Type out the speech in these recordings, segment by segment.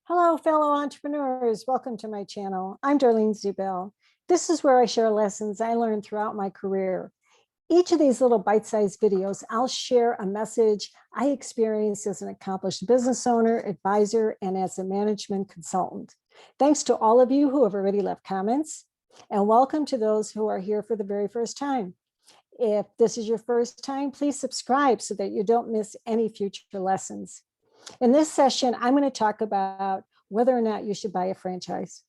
Hello, fellow entrepreneurs. Welcome to my channel. I'm Darlene Zubel. This is where I share lessons I learned throughout my career. Each of these little bite-sized videos, I'll share a message I experienced as an accomplished business owner, advisor, and as a management consultant. Thanks to all of you who have already left comments, and welcome to those who are here for the very first time. If this is your first time, please subscribe so that you don't miss any future lessons. In this session, I'm going to talk about whether or not you should buy a franchise.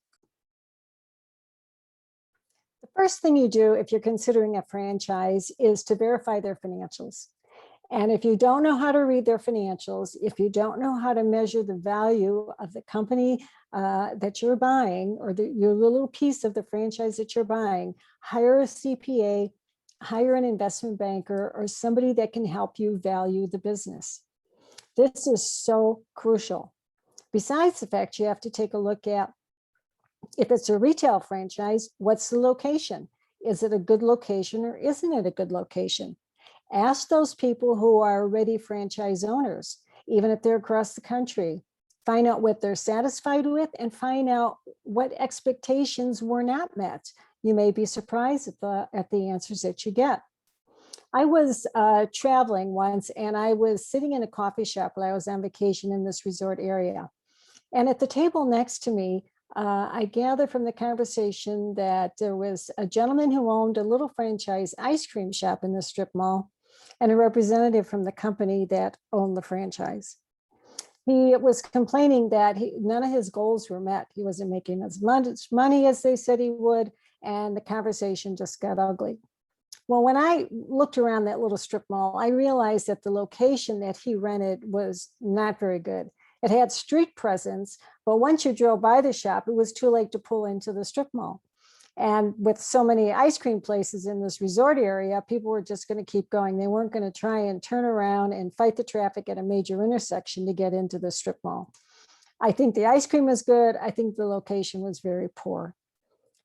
The first thing you do if you're considering a franchise is to verify their financials. And if you don't know how to read their financials, if you don't know how to measure the value of the company that you're buying, or your little piece of the franchise that you're buying, hire a CPA, hire an investment banker, or somebody that can help you value the business. This is so crucial. Besides the fact you have to take a look at, if it's a retail franchise, what's the location? Is it a good location or isn't it a good location? Ask those people who are already franchise owners, even if they're across the country. Find out what they're satisfied with and find out what expectations were not met. You may be surprised at the answers that you get. I was traveling once and I was sitting in a coffee shop while I was on vacation in this resort area. And at the table next to me, I gathered from the conversation that there was a gentleman who owned a little franchise ice cream shop in the strip mall and a representative from the company that owned the franchise. He was complaining that none of his goals were met. He wasn't making as much money as they said he would, and the conversation just got ugly. Well, when I looked around that little strip mall, I realized that the location that he rented was not very good. It had street presence, but once you drove by the shop, it was too late to pull into the strip mall. And with so many ice cream places in this resort area, people were just going to keep going. They weren't going to try and turn around and fight the traffic at a major intersection to get into the strip mall. I think the ice cream was good. I think the location was very poor.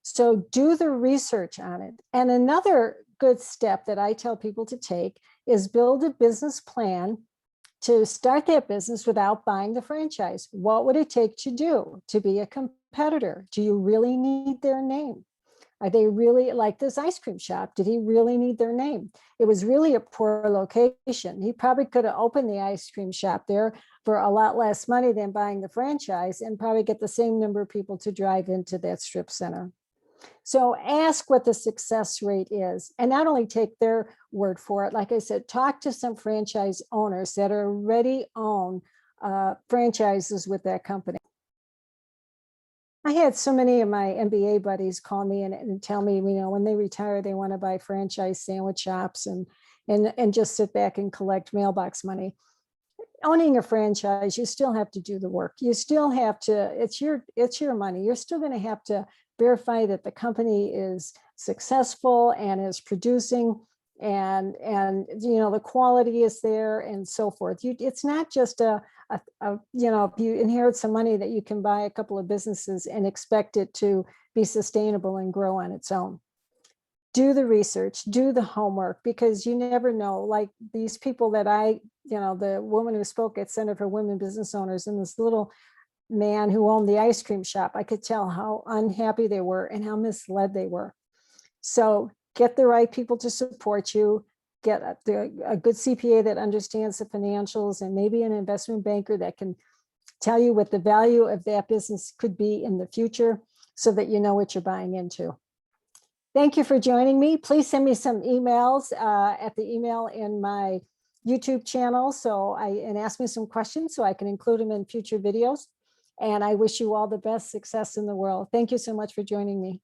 So do the research on it. And another good step that I tell people to take is build a business plan to start that business without buying the franchise. What would it take to do to be a competitor? Do you really need their name? Are they really, like this ice cream shop, did he really need their name? It was really a poor location. He probably could have opened the ice cream shop there for a lot less money than buying the franchise and probably get the same number of people to drive into that strip center. So ask what the success rate is, and not only take their word for it. Like I said, talk to some franchise owners that already own franchises with that company. I had so many of my MBA buddies call me and tell me, when they retire, they want to buy franchise sandwich shops and just sit back and collect mailbox money. Owning a franchise, you still have to do the work. You still have to, it's your money. You're still going to have to verify that the company is successful and is producing and the quality is there and so forth. It's not just if you inherit some money that you can buy a couple of businesses and expect it to be sustainable and grow on its own. Do the research, do the homework, because you never know. Like these people that the woman who spoke at Center for Women Business Owners and this little man who owned the ice cream shop, I could tell how unhappy they were and how misled they were. So get the right people to support you, get a good CPA that understands the financials, and maybe an investment banker that can tell you what the value of that business could be in the future so that you know what you're buying into. Thank you for joining me. Please send me some emails at the email in my YouTube channel and ask me some questions so I can include them in future videos. And I wish you all the best success in the world. Thank you so much for joining me.